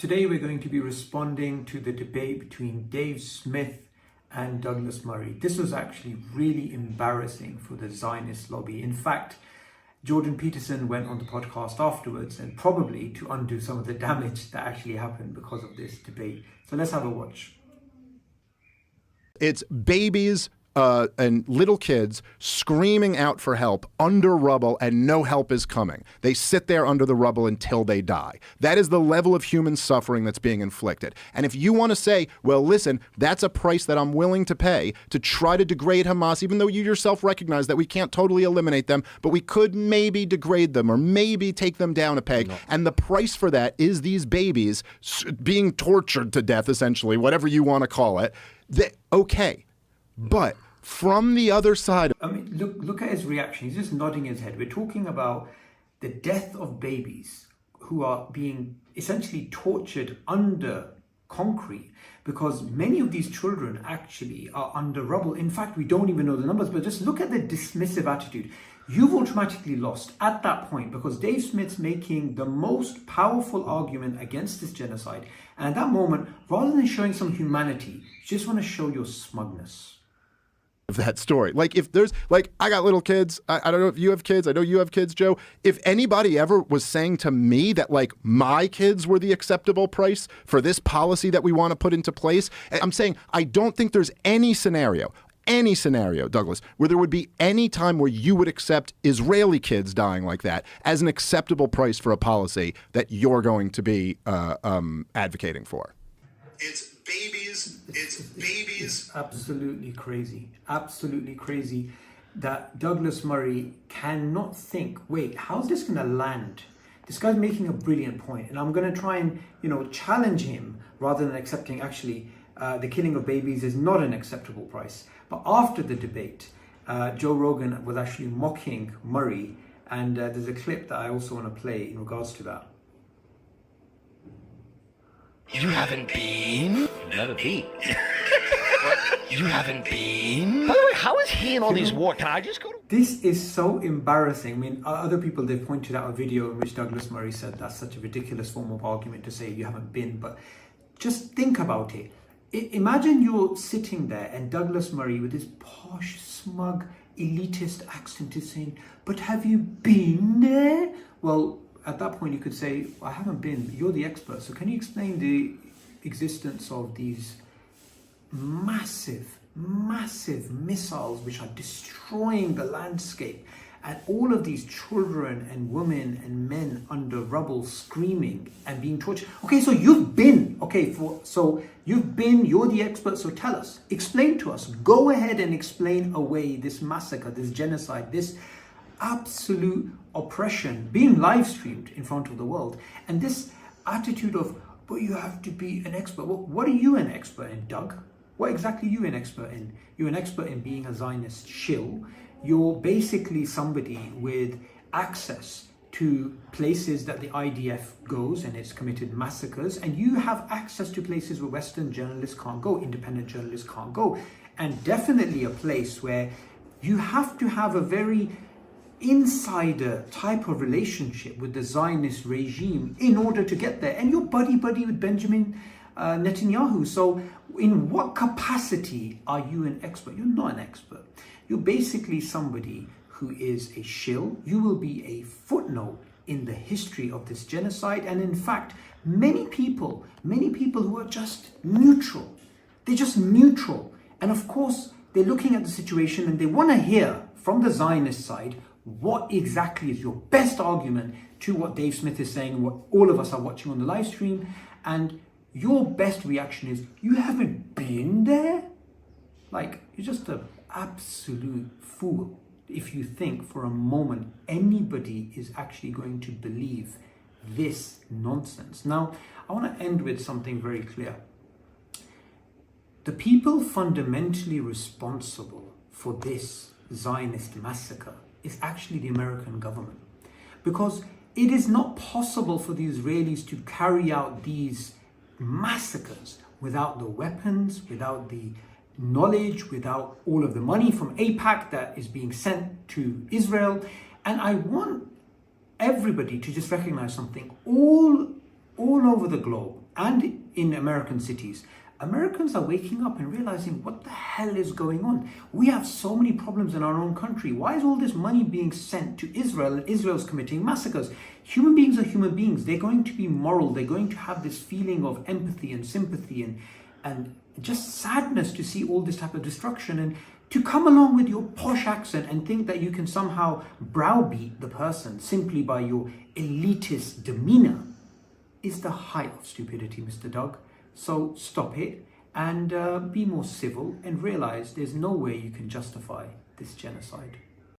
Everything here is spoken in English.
Today we're going to be responding to the debate between Dave Smith and Douglas Murray. This was actually really embarrassing for the Zionist lobby. In fact, Jordan Peterson went on the podcast afterwards and probably to undo some of the damage that actually happened because of this debate. So let's have a watch. It's babies and little kids screaming out for help under rubble, and no help is coming. They sit there under the rubble until they die. That is the level of human suffering that's being inflicted. And if you want to say, well, listen, that's a price that I'm willing to pay to try to degrade Hamas, even though you yourself recognize that we can't totally eliminate them, but we could maybe degrade them or maybe take them down a peg. No. And the price for that is these babies being tortured to death, essentially, whatever you want to call it. Okay. But from the other side... I mean, look at his reaction. He's just nodding his head. We're talking about the death of babies who are being essentially tortured under concrete because many of these children actually are under rubble. In fact, we don't even know the numbers, but just look at the dismissive attitude. You've automatically lost at that point because Dave Smith's making the most powerful argument against this genocide. And at that moment, rather than showing some humanity, you just want to show your smugness. Of that story. Like if there's I got little kids. I don't know if you have kids. I know you have kids, Joe. If anybody ever was saying to me that my kids were the acceptable price for this policy that we want to put into place, I'm saying I don't think there's any scenario, Douglas, where there would be any time where you would accept Israeli kids dying like that as an acceptable price for a policy that you're going to be advocating for. It's babies. It's absolutely crazy that Douglas Murray cannot think, wait, how's this going to land? This guy's making a brilliant point, and I'm going to try and challenge him rather than accepting actually the killing of babies is not an acceptable price. But after the debate, Joe Rogan was actually mocking Murray, and there's a clip that I also want to play in regards to that. You haven't been? Never been. You haven't been? By the way, how is he in all these wars? Can I just go to... This is so embarrassing. I mean, other people, they've pointed out a video in which Douglas Murray said that's such a ridiculous form of argument to say you haven't been. But just think about it. Imagine you're sitting there and Douglas Murray with his posh, smug, elitist accent is saying, but have you been there? Well, at that point, you could say, I haven't been, you're the expert. So can you explain the existence of these massive missiles which are destroying the landscape and all of these children and women and men under rubble screaming and being tortured? Okay, so you've been, you're the expert, so tell us, explain to us, go ahead and explain away this massacre, this genocide, this absolute oppression being live streamed in front of the world, and this attitude of, but you have to be an expert. Well, what are you an expert in, Doug? What exactly are you an expert in? You're an expert in being a Zionist shill. You're basically somebody with access to places that the IDF goes and it's committed massacres, and you have access to places where Western journalists can't go, independent journalists can't go, and definitely a place where you have to have a very insider type of relationship with the Zionist regime in order to get there. And you're buddy with Benjamin Netanyahu. So in what capacity are you an expert? You're not an expert. You're basically somebody who is a shill. You will be a footnote in the history of this genocide. And in fact, many people who are just neutral, they're just neutral. And of course, they're looking at the situation and they want to hear from the Zionist side what exactly is your best argument to what Dave Smith is saying and what all of us are watching on the live stream. And your best reaction is, you haven't been there? Like, you're just an absolute fool if you think for a moment anybody is actually going to believe this nonsense. Now, I want to end with something very clear. The people fundamentally responsible for this Zionist massacre is actually the American government, because it is not possible for the Israelis to carry out these massacres without the weapons, without the knowledge, without all of the money from AIPAC that is being sent to Israel. And I want everybody to just recognize something. All over the globe, and in American cities, Americans are waking up and realizing what the hell is going on. We have so many problems in our own country. Why is all this money being sent to Israel and Israel's committing massacres? Human beings are human beings. They're going to be moral. They're going to have this feeling of empathy and sympathy and just sadness to see all this type of destruction. And to come along with your posh accent and think that you can somehow browbeat the person simply by your elitist demeanor is the height of stupidity, Mr. Doug. So stop it and be more civil and realize there's no way you can justify this genocide.